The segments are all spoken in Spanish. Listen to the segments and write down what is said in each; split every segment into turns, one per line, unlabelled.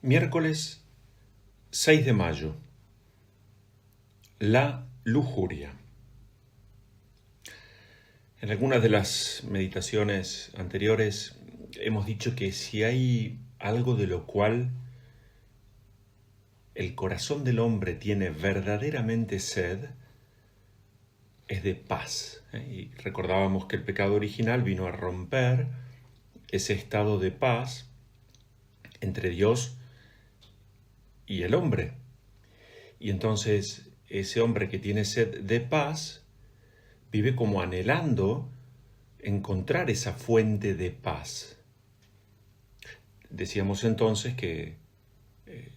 Miércoles 6 de mayo. La lujuria. En algunas de las meditaciones anteriores hemos dicho que si hay algo de lo cual el corazón del hombre tiene verdaderamente sed, es de paz. Y recordábamos que el pecado original vino a romper ese estado de paz entre Dios y el hombre. Y entonces ese hombre que tiene sed de paz vive como anhelando encontrar esa fuente de paz. Decíamos entonces que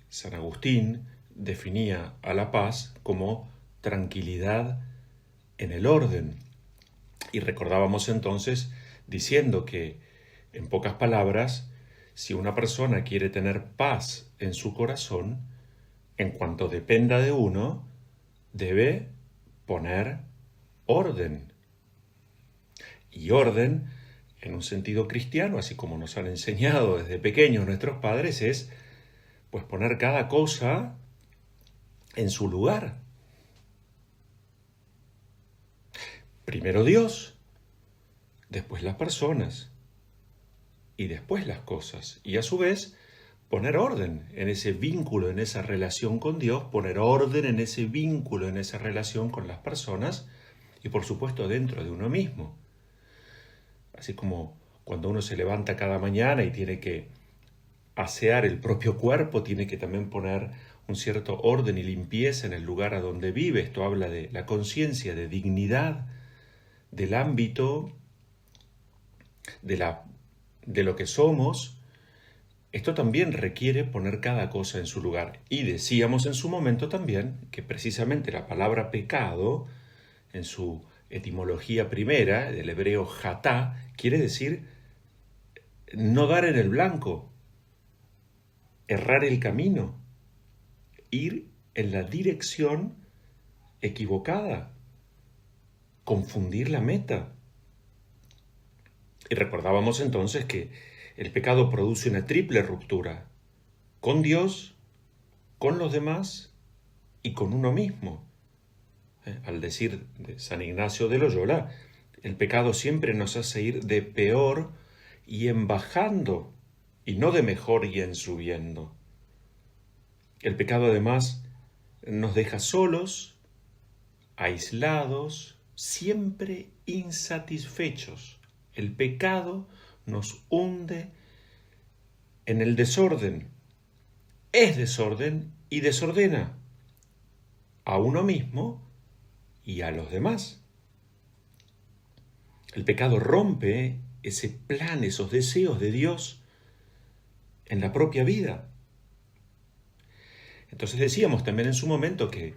San Agustín definía a la paz como tranquilidad en el orden. Y recordábamos entonces diciendo que, en pocas palabras, si una persona quiere tener paz en su corazón, en cuanto dependa de uno, debe poner orden. Y orden, en un sentido cristiano, así como nos han enseñado desde pequeños nuestros padres, es pues poner cada cosa en su lugar. Primero Dios, después las personas y después las cosas. Y a su vez, poner orden en ese vínculo, en esa relación con Dios, poner orden en ese vínculo, en esa relación con las personas y por supuesto dentro de uno mismo. Así como cuando uno se levanta cada mañana y tiene que asear el propio cuerpo, tiene que también poner un cierto orden y limpieza en el lugar a donde vive. Esto habla de la conciencia, de dignidad, del ámbito, de lo que somos. Esto también requiere poner cada cosa en su lugar. Y decíamos en su momento también que precisamente la palabra pecado, en su etimología primera, del hebreo jatá, quiere decir no dar en el blanco, errar el camino, ir en la dirección equivocada, confundir la meta. Y recordábamos entonces que el pecado produce una triple ruptura, con Dios, con los demás y con uno mismo. Al decir de San Ignacio de Loyola, el pecado siempre nos hace ir de peor y en bajando, y no de mejor y en subiendo. El pecado además nos deja solos, aislados, siempre insatisfechos. El pecado nos hunde en el desorden. Es desorden y desordena a uno mismo y a los demás. El pecado rompe ese plan, esos deseos de Dios en la propia vida. Entonces decíamos también en su momento que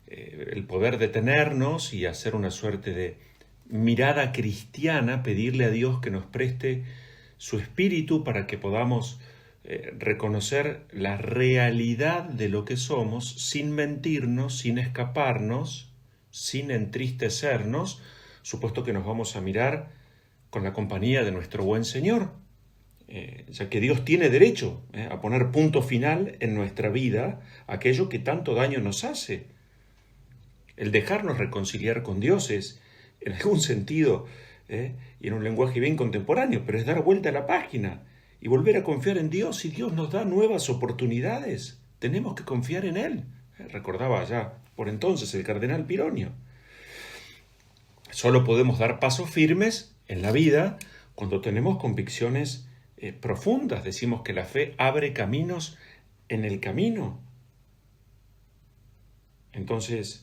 el poder detenernos y hacer una suerte de mirada cristiana, pedirle a Dios que nos preste su espíritu para que podamos reconocer la realidad de lo que somos sin mentirnos, sin escaparnos, sin entristecernos, supuesto que nos vamos a mirar con la compañía de nuestro buen Señor, ya que Dios tiene derecho a poner punto final en nuestra vida a aquello que tanto daño nos hace. El dejarnos reconciliar con Dios es, en algún sentido, y en un lenguaje bien contemporáneo, pero es dar vuelta a la página y volver a confiar en Dios. Si Dios nos da nuevas oportunidades, tenemos que confiar en Él. Recordaba ya por entonces el cardenal Pironio. Solo podemos dar pasos firmes en la vida cuando tenemos convicciones profundas. Decimos que la fe abre caminos en el camino. Entonces,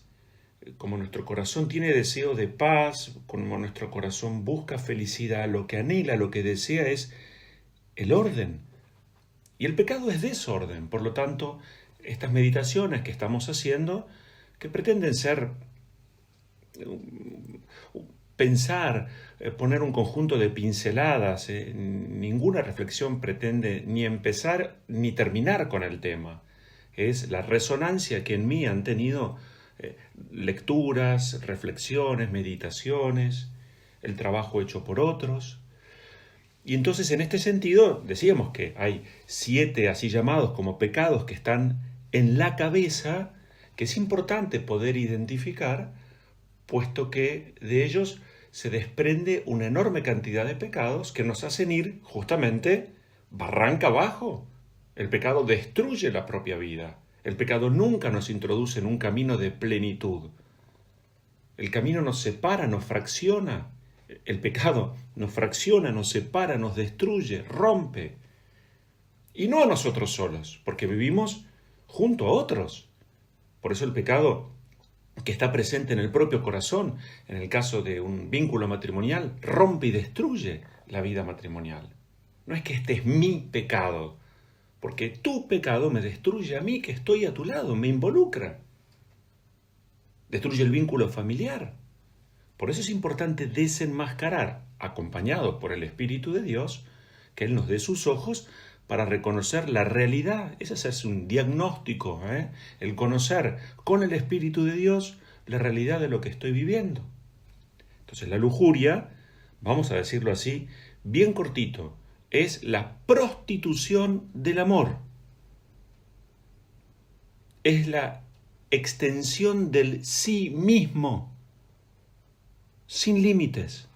como nuestro corazón tiene deseo de paz, como nuestro corazón busca felicidad, lo que anhela, lo que desea es el orden. Y el pecado es desorden. Por lo tanto, estas meditaciones que estamos haciendo, que pretenden ser pensar, poner un conjunto de pinceladas, ninguna reflexión pretende ni empezar ni terminar con el tema. Es la resonancia que en mí han tenido lecturas, reflexiones, meditaciones, el trabajo hecho por otros. Y entonces en este sentido decíamos que hay 7 así llamados como pecados que están en la cabeza, que es importante poder identificar, puesto que de ellos se desprende una enorme cantidad de pecados que nos hacen ir justamente barranca abajo. El pecado destruye la propia vida. El pecado nunca nos introduce en un camino de plenitud. El camino nos separa, nos fracciona. El pecado nos fracciona, nos separa, nos destruye, rompe. Y no a nosotros solos, porque vivimos junto a otros. Por eso el pecado que está presente en el propio corazón, en el caso de un vínculo matrimonial, rompe y destruye la vida matrimonial. No es que este es mi pecado, porque tu pecado me destruye a mí que estoy a tu lado, me involucra. Destruye el vínculo familiar. Por eso es importante desenmascarar, acompañados por el Espíritu de Dios, que Él nos dé sus ojos para reconocer la realidad. Ese es un diagnóstico, el conocer con el Espíritu de Dios la realidad de lo que estoy viviendo. Entonces la lujuria, vamos a decirlo así, bien cortito, es la prostitución del amor. Es la extensión del sí mismo, sin límites.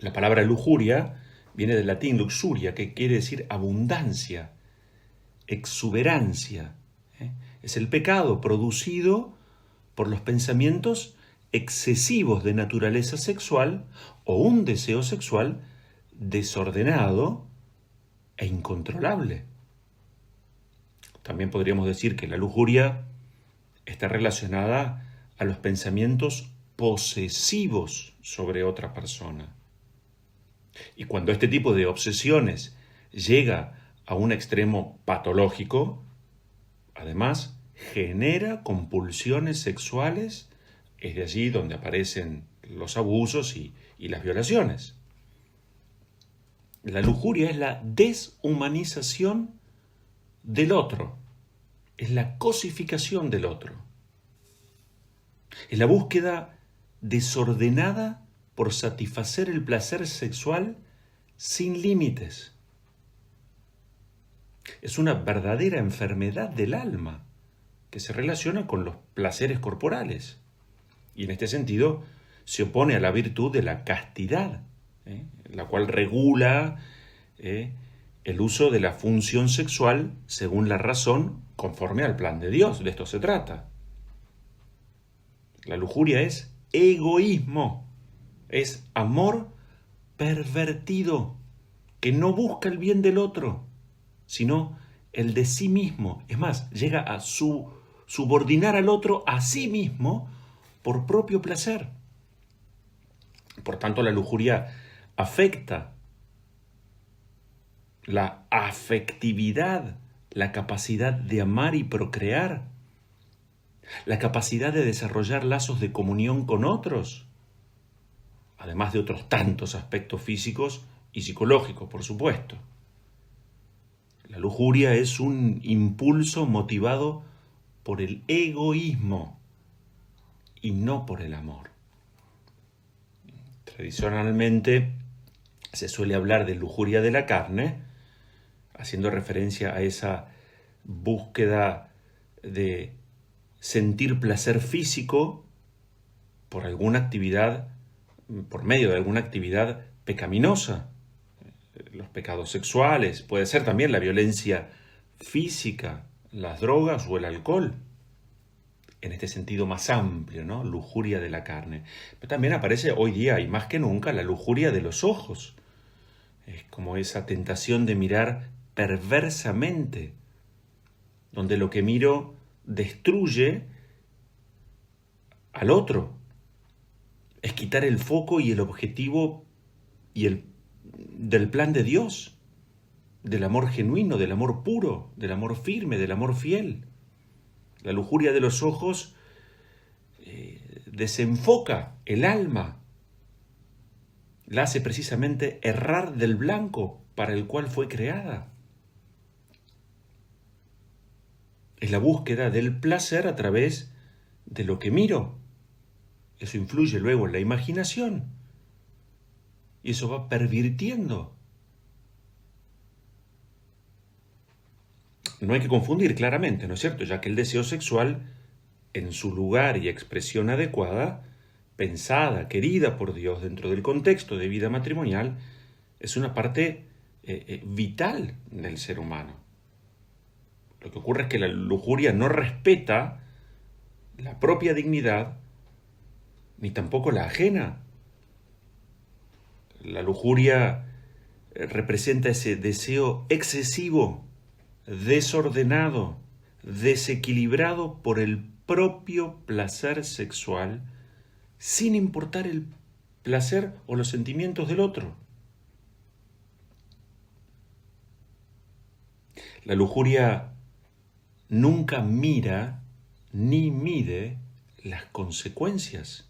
La palabra lujuria viene del latín luxuria, que quiere decir abundancia, exuberancia. Es el pecado producido por los pensamientos excesivos de naturaleza sexual o un deseo sexual desordenado e incontrolable. También podríamos decir que la lujuria está relacionada a los pensamientos posesivos sobre otra persona. Y cuando este tipo de obsesiones llega a un extremo patológico, además genera compulsiones sexuales, es de allí donde aparecen los abusos y las violaciones. La lujuria es la deshumanización del otro, es la cosificación del otro, es la búsqueda desordenada por satisfacer el placer sexual sin límites. Es una verdadera enfermedad del alma que se relaciona con los placeres corporales y en este sentido se opone a la virtud de la castidad, la cual regula el uso de la función sexual según la razón, conforme al plan de Dios. De esto se trata. La lujuria es egoísmo, es amor pervertido, que no busca el bien del otro, sino el de sí mismo. Es más, llega a subordinar al otro a sí mismo por propio placer. Por tanto, la lujuria afecta la afectividad, la capacidad de amar y procrear, la capacidad de desarrollar lazos de comunión con otros, además de otros tantos aspectos físicos y psicológicos, por supuesto. La lujuria es un impulso motivado por el egoísmo y no por el amor. Tradicionalmente se suele hablar de lujuria de la carne, haciendo referencia a esa búsqueda de sentir placer físico por alguna actividad, por medio de alguna actividad pecaminosa. Los pecados sexuales, puede ser también la violencia física, las drogas o el alcohol. En este sentido más amplio, ¿no? Lujuria de la carne. Pero también aparece hoy día y más que nunca la lujuria de los ojos. Es como esa tentación de mirar perversamente, donde lo que miro destruye al otro. Es quitar el foco y el objetivo del plan de Dios, del amor genuino, del amor puro, del amor firme, del amor fiel. La lujuria de los ojos desenfoca el alma, la hace precisamente errar del blanco para el cual fue creada. Es la búsqueda del placer a través de lo que miro. Eso influye luego en la imaginación. y eso va pervirtiendo. No hay que confundir claramente, ¿no es cierto? Ya que el deseo sexual, en su lugar y expresión adecuada, pensada, querida por Dios dentro del contexto de vida matrimonial, es una parte vital del ser humano. Lo que ocurre es que la lujuria no respeta la propia dignidad ni tampoco la ajena. La lujuria representa ese deseo excesivo, desordenado, desequilibrado por el propio placer sexual, sin importar el placer o los sentimientos del otro. La lujuria nunca mira ni mide las consecuencias,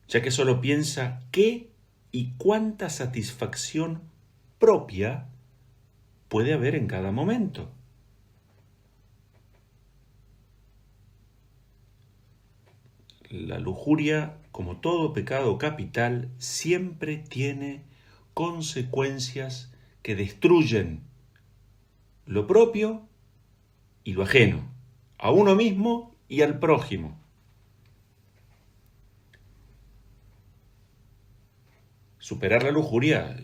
ya que solo piensa qué y cuánta satisfacción propia puede haber en cada momento. La lujuria, como todo pecado capital, siempre tiene consecuencias que destruyen lo propio y lo ajeno, a uno mismo y al prójimo. Superar la lujuria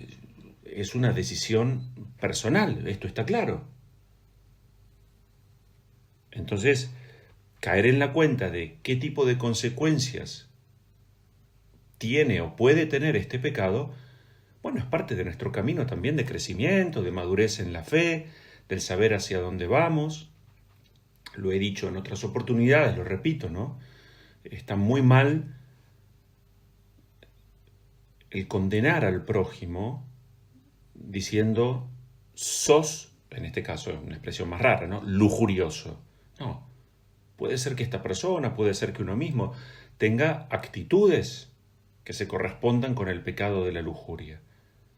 es una decisión personal, esto está claro. Entonces, caer en la cuenta de qué tipo de consecuencias tiene o puede tener este pecado, bueno, es parte de nuestro camino también de crecimiento, de madurez en la fe, del saber hacia dónde vamos. Lo he dicho en otras oportunidades, lo repito, ¿no? Está muy mal el condenar al prójimo diciendo sos, en este caso es una expresión más rara, ¿no? Lujurioso. No, puede ser que esta persona, puede ser que uno mismo tenga actitudes que se correspondan con el pecado de la lujuria.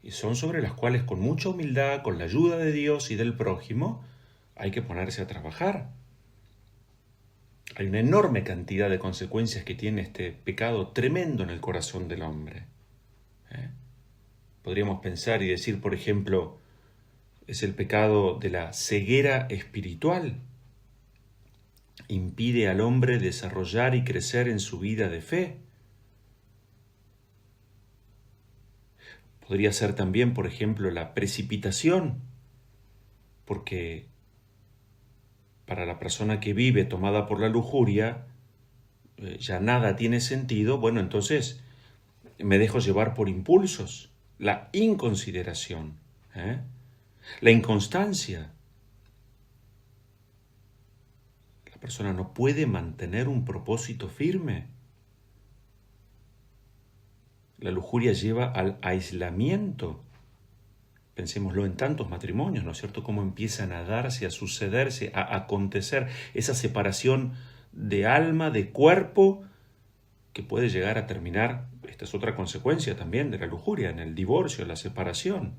Y son sobre las cuales con mucha humildad, con la ayuda de Dios y del prójimo, hay que ponerse a trabajar. Hay una enorme cantidad de consecuencias que tiene este pecado tremendo en el corazón del hombre. Podríamos pensar y decir, por ejemplo, es el pecado de la ceguera espiritual. Impide al hombre desarrollar y crecer en su vida de fe. Podría ser también, por ejemplo, la precipitación, porque para la persona que vive tomada por la lujuria, ya nada tiene sentido, bueno, entonces me dejo llevar por impulsos, la inconsideración, la inconstancia. La persona no puede mantener un propósito firme. La lujuria lleva al aislamiento. Pensémoslo en tantos matrimonios, ¿no es cierto? Cómo empiezan a darse, a sucederse, a acontecer esa separación de alma, de cuerpo, que puede llegar a terminar, esta es otra consecuencia también de la lujuria, en el divorcio, en la separación.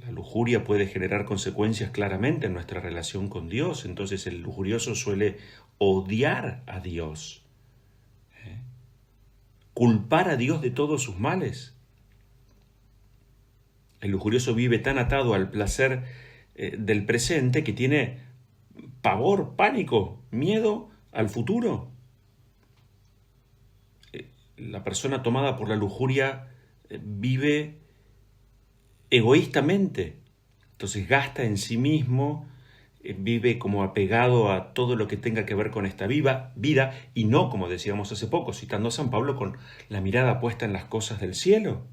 La lujuria puede generar consecuencias claramente en nuestra relación con Dios, entonces el lujurioso suele odiar a Dios, culpar a Dios de todos sus males. El lujurioso vive tan atado al placer del presente que tiene pavor, pánico, miedo al futuro. La persona tomada por la lujuria vive egoístamente, entonces gasta en sí mismo, vive como apegado a todo lo que tenga que ver con esta vida y no, como decíamos hace poco, citando a San Pablo, con la mirada puesta en las cosas del cielo.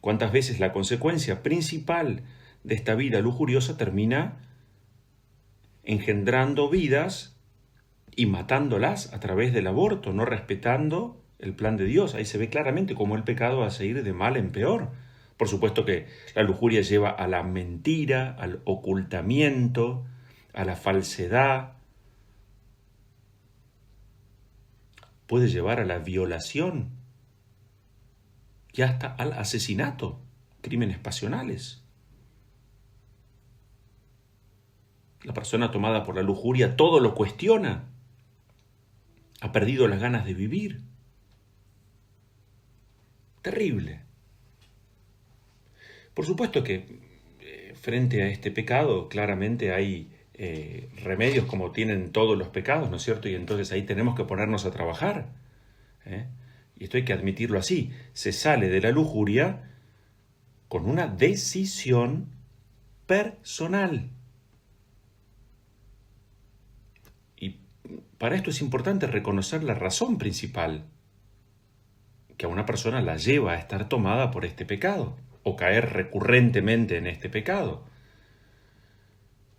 ¿Cuántas veces la consecuencia principal de esta vida lujuriosa termina engendrando vidas y matándolas a través del aborto, no respetando el plan de Dios? Ahí se ve claramente cómo el pecado hace ir de mal en peor. Por supuesto que la lujuria lleva a la mentira, al ocultamiento, a la falsedad. Puede llevar a la violación y hasta al asesinato, crímenes pasionales. La persona tomada por la lujuria todo lo cuestiona. Ha perdido las ganas de vivir. Terrible. Por supuesto que frente a este pecado claramente hay remedios como tienen todos los pecados, ¿no es cierto? Y entonces ahí tenemos que ponernos a trabajar. Y esto hay que admitirlo así. Se sale de la lujuria con una decisión personal. Y para esto es importante reconocer la razón principal que a una persona la lleva a estar tomada por este pecado o caer recurrentemente en este pecado.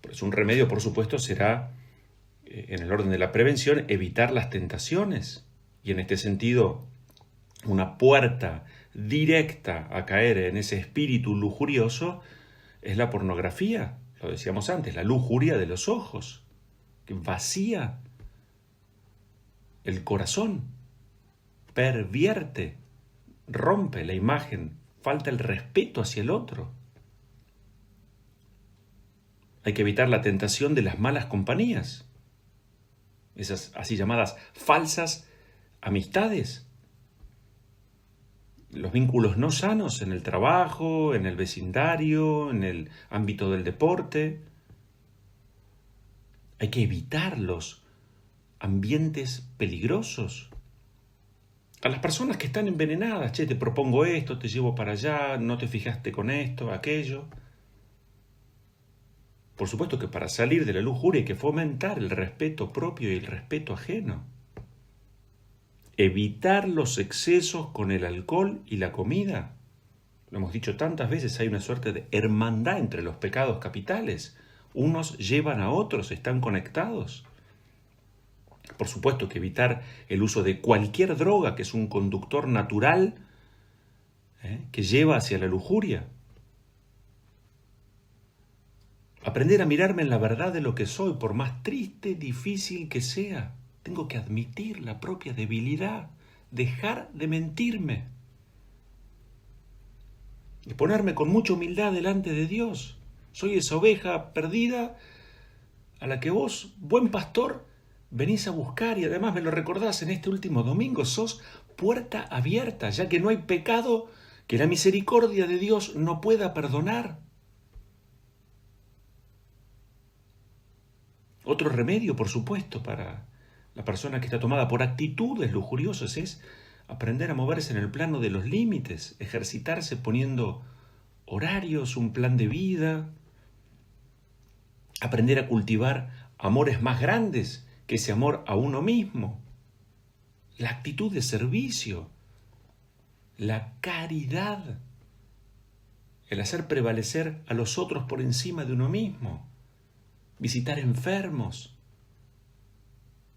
Pues un remedio, por supuesto, será, en el orden de la prevención, evitar las tentaciones. Y en este sentido, una puerta directa a caer en ese espíritu lujurioso es la pornografía. Lo decíamos antes, la lujuria de los ojos, que vacía el corazón, pervierte, rompe la imagen, falta el respeto hacia el otro. Hay que evitar la tentación de las malas compañías, esas así llamadas falsas amistades, los vínculos no sanos en el trabajo, en el vecindario, en el ámbito del deporte. Hay que evitar los ambientes peligrosos. A las personas que están envenenadas, che, te propongo esto, te llevo para allá, no te fijaste con esto, aquello. Por supuesto que para salir de la lujuria hay que fomentar el respeto propio y el respeto ajeno. Evitar los excesos con el alcohol y la comida. Lo hemos dicho tantas veces, hay una suerte de hermandad entre los pecados capitales. Unos llevan a otros, están conectados. Por supuesto que evitar el uso de cualquier droga que es un conductor natural que lleva hacia la lujuria. Aprender a mirarme en la verdad de lo que soy, por más triste, difícil que sea. Tengo que admitir la propia debilidad, dejar de mentirme y ponerme con mucha humildad delante de Dios. Soy esa oveja perdida a la que vos, buen pastor, venís a buscar y además me lo recordás en este último domingo. Sos puerta abierta, ya que no hay pecado que la misericordia de Dios no pueda perdonar. Otro remedio, por supuesto, para la persona que está tomada por actitudes lujuriosas es aprender a moverse en el plano de los límites, ejercitarse poniendo horarios, un plan de vida, aprender a cultivar amores más grandes que ese amor a uno mismo, la actitud de servicio, la caridad, el hacer prevalecer a los otros por encima de uno mismo, visitar enfermos,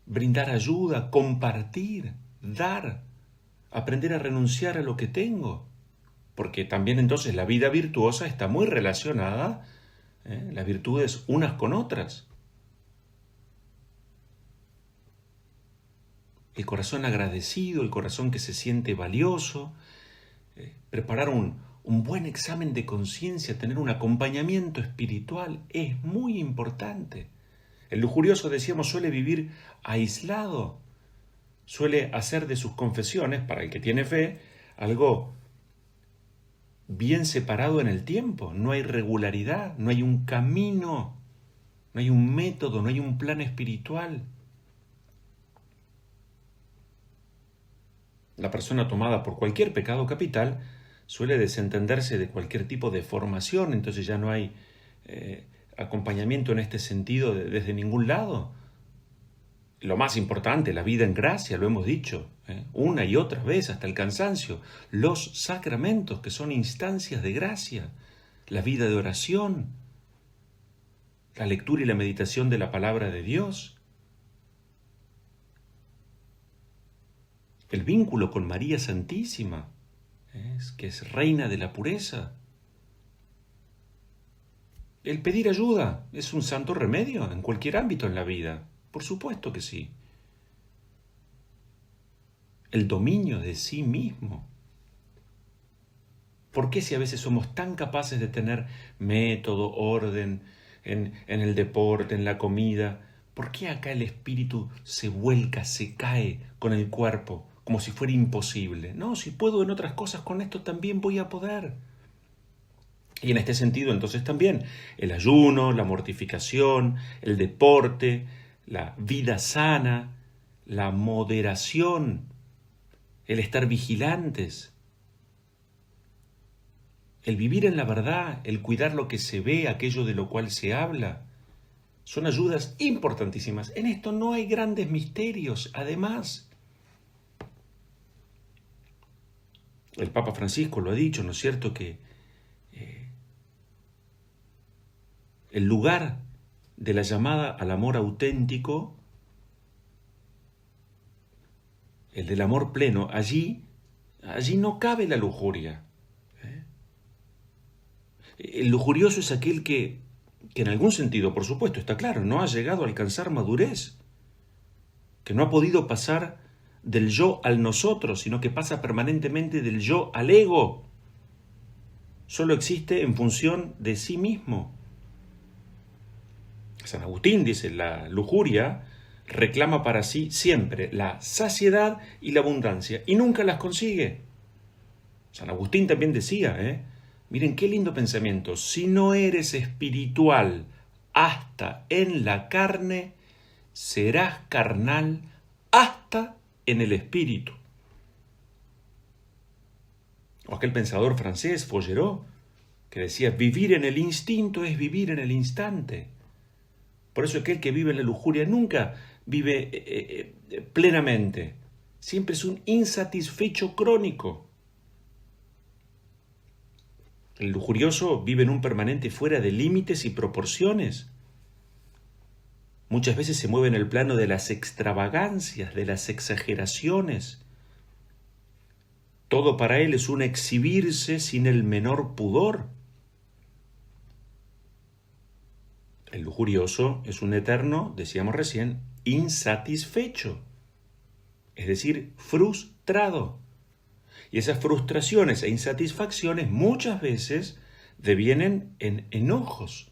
brindar ayuda, compartir, dar, aprender a renunciar a lo que tengo, porque también entonces la vida virtuosa está muy relacionada, las virtudes unas con otras. El corazón agradecido, el corazón que se siente valioso, preparar un buen examen de conciencia, tener un acompañamiento espiritual es muy importante. El lujurioso, decíamos, suele vivir aislado, suele hacer de sus confesiones, para el que tiene fe, algo bien separado en el tiempo. No hay regularidad, no hay un camino, no hay un método, no hay un plan espiritual. La persona tomada por cualquier pecado capital suele desentenderse de cualquier tipo de formación, entonces ya no hay acompañamiento en este sentido desde ningún lado. Lo más importante, la vida en gracia, lo hemos dicho, una y otra vez hasta el cansancio. Los sacramentos, que son instancias de gracia, la vida de oración, la lectura y la meditación de la palabra de Dios, el vínculo con María Santísima, que es reina de la pureza. El pedir ayuda es un santo remedio en cualquier ámbito en la vida. Por supuesto que sí. El dominio de sí mismo. ¿Por qué si a veces somos tan capaces de tener método, orden, en el deporte, en la comida. ¿Por qué acá el espíritu se vuelca, se cae con el cuerpo, como si fuera imposible? No, si puedo en otras cosas, con esto también voy a poder. Y en este sentido, entonces también el ayuno, la mortificación, el deporte, la vida sana, la moderación, el estar vigilantes, el vivir en la verdad, el cuidar lo que se ve, aquello de lo cual se habla, son ayudas importantísimas. En esto no hay grandes misterios. Además, el Papa Francisco lo ha dicho, ¿no es cierto?, que el lugar de la llamada al amor auténtico, el del amor pleno, allí no cabe la lujuria. El lujurioso es aquel que en algún sentido, por supuesto, está claro, no ha llegado a alcanzar madurez, que no ha podido pasar del yo al nosotros, sino que pasa permanentemente del yo al ego. Solo existe en función de sí mismo. San Agustín dice, la lujuria reclama para sí siempre la saciedad y la abundancia, y nunca las consigue. San Agustín también decía, miren qué lindo pensamiento, si no eres espiritual hasta en la carne, serás carnal hasta en el espíritu. O aquel pensador francés, Fougereau, que decía, vivir en el instinto es vivir en el instante. Por eso aquel que vive en la lujuria nunca vive plenamente. Siempre es un insatisfecho crónico. El lujurioso vive en un permanente fuera de límites y proporciones. Muchas veces se mueve en el plano de las extravagancias, de las exageraciones. Todo para él es un exhibirse sin el menor pudor. El lujurioso es un eterno, decíamos recién, insatisfecho, es decir, frustrado. Y esas frustraciones e insatisfacciones muchas veces devienen en enojos,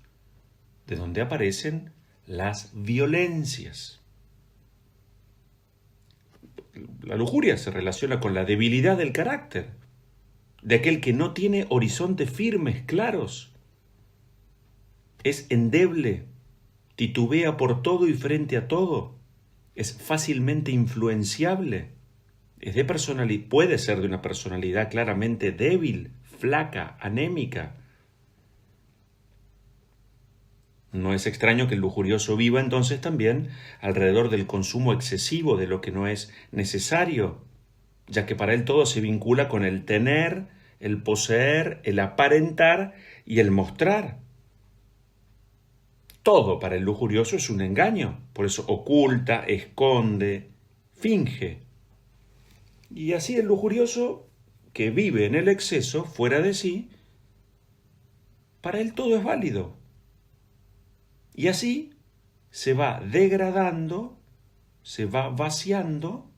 de donde aparecen las violencias. La lujuria se relaciona con la debilidad del carácter, de aquel que no tiene horizontes firmes, claros. Es endeble, titubea por todo y frente a todo, es fácilmente influenciable, puede ser de una personalidad claramente débil, flaca, anémica. No es extraño que el lujurioso viva entonces también alrededor del consumo excesivo de lo que no es necesario, ya que para él todo se vincula con el tener, el poseer, el aparentar y el mostrar. Todo para el lujurioso es un engaño, por eso oculta, esconde, finge. Y así el lujurioso, que vive en el exceso, fuera de sí, para él todo es válido. Y así se va degradando, se va vaciando,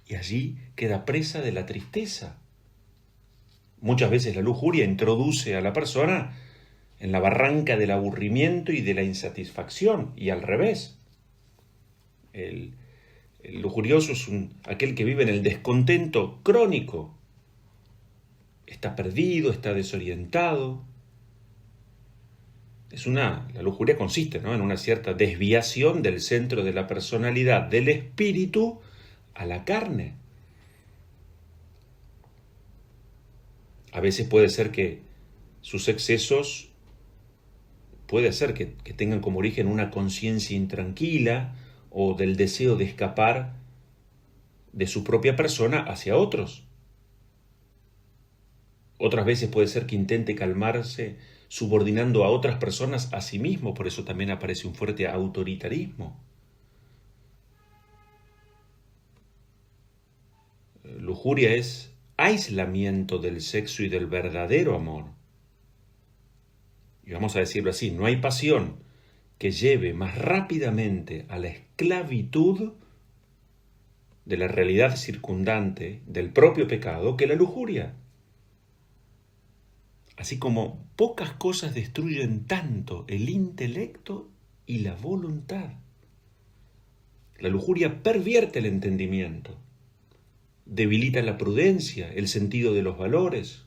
y allí queda presa de la tristeza. Muchas veces la lujuria introduce a la persona en la barranca del aburrimiento y de la insatisfacción, y al revés. El lujurioso es aquel que vive en el descontento crónico. Está perdido, está desorientado. La lujuria consiste, en una cierta desviación del centro de la personalidad, del espíritu, a la carne. A veces puede ser que sus excesos puede ser que tengan como origen una conciencia intranquila o del deseo de escapar de su propia persona hacia otros. Otras veces puede ser que intente calmarse subordinando a otras personas a sí mismo, por eso también aparece un fuerte autoritarismo. Lujuria es aislamiento del sexo y del verdadero amor. Y vamos a decirlo así, no hay pasión que lleve más rápidamente a la esclavitud de la realidad circundante del propio pecado que la lujuria. Así como pocas cosas destruyen tanto el intelecto y la voluntad. La lujuria pervierte el entendimiento, debilita la prudencia, el sentido de los valores.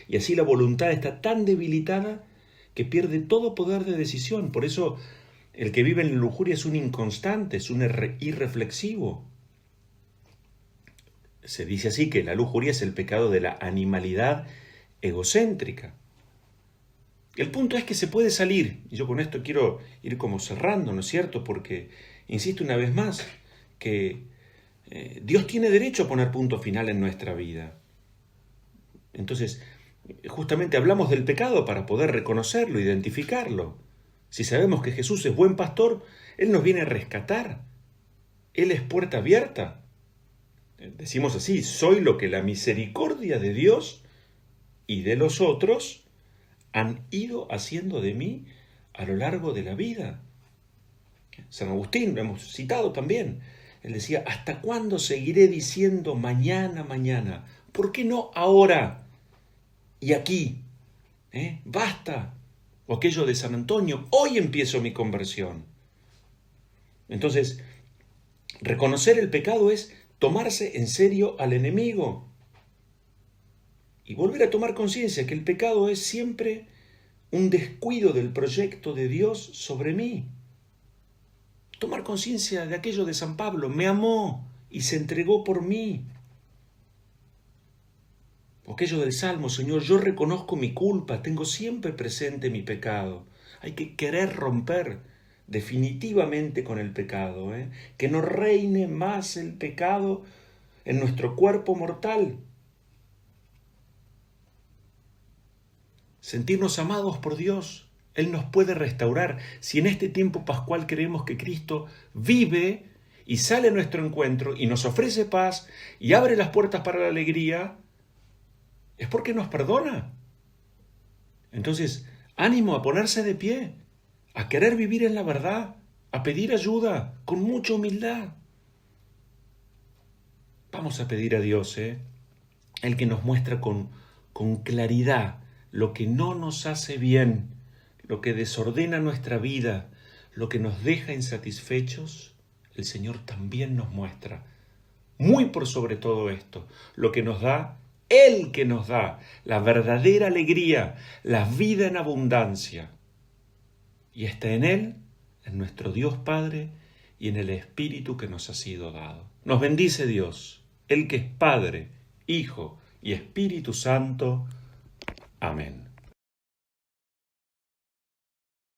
Y así la voluntad está tan debilitada que pierde todo poder de decisión. Por eso el que vive en la lujuria es un inconstante, es un irreflexivo. Se dice así que la lujuria es el pecado de la animalidad egocéntrica. El punto es que se puede salir, y yo con esto quiero ir como cerrando, ¿no es cierto? Porque, insisto una vez más, que Dios tiene derecho a poner punto final en nuestra vida. Entonces, justamente hablamos del pecado para poder reconocerlo, identificarlo. Si sabemos que Jesús es buen pastor, Él nos viene a rescatar. Él es puerta abierta. Decimos así, soy lo que la misericordia de Dios y de los otros han ido haciendo de mí a lo largo de la vida. San Agustín, lo hemos citado también, él decía, ¿hasta cuándo seguiré diciendo mañana, mañana? ¿Por qué no ahora y aquí? Basta. O aquello de San Antonio, hoy empiezo mi conversión. Entonces, reconocer el pecado es tomarse en serio al enemigo. Y volver a tomar conciencia que el pecado es siempre un descuido del proyecto de Dios sobre mí. Tomar conciencia de aquello de San Pablo, me amó y se entregó por mí. O aquello del Salmo, Señor, yo reconozco mi culpa, tengo siempre presente mi pecado. Hay que querer romper definitivamente con el pecado, que no reine más el pecado en nuestro cuerpo mortal. Sentirnos amados por Dios. Él nos puede restaurar. Si en este tiempo pascual creemos que Cristo vive y sale a nuestro encuentro y nos ofrece paz y abre las puertas para la alegría, es porque nos perdona. Entonces, ánimo a ponerse de pie, a querer vivir en la verdad, a pedir ayuda con mucha humildad. Vamos a pedir a Dios, el que nos muestra con claridad lo que no nos hace bien, lo que desordena nuestra vida, lo que nos deja insatisfechos, el Señor también nos muestra, muy por sobre todo esto, lo que nos da, Él que nos da la verdadera alegría, la vida en abundancia. Y está en Él, en nuestro Dios Padre y en el Espíritu que nos ha sido dado. Nos bendice Dios, Él que es Padre, Hijo y Espíritu Santo. Amén.